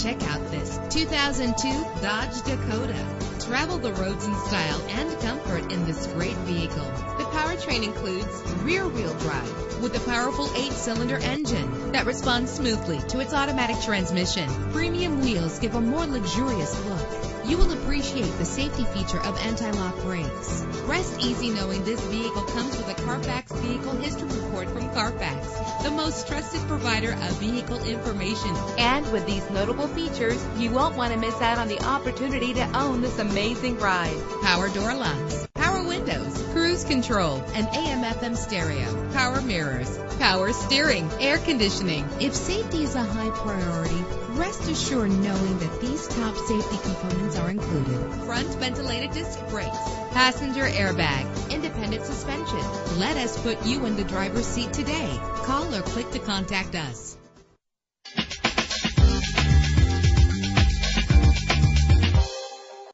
Check out this 2002 Dodge Dakota. Travel the roads in style and comfort in this great vehicle. The powertrain includes rear-wheel drive with a powerful 8-cylinder engine that responds smoothly to its automatic transmission. Premium wheels give a more luxurious look. You will appreciate the safety feature of anti-lock brakes. Rest easy knowing this vehicle comes with a Carfax Vehicle History Report from Carfax, the most trusted provider of vehicle information. And with these notable features, you won't want to miss out on the opportunity to own this amazing ride. Power door locks, power windows, cruise control, and AM/FM stereo, power mirrors, power steering, air conditioning. If safety is a high priority, rest assured knowing that these top safety components are included. Front ventilated disc brakes, passenger airbag, independent suspension. Let us put you in the driver's seat today. Call or click to contact us.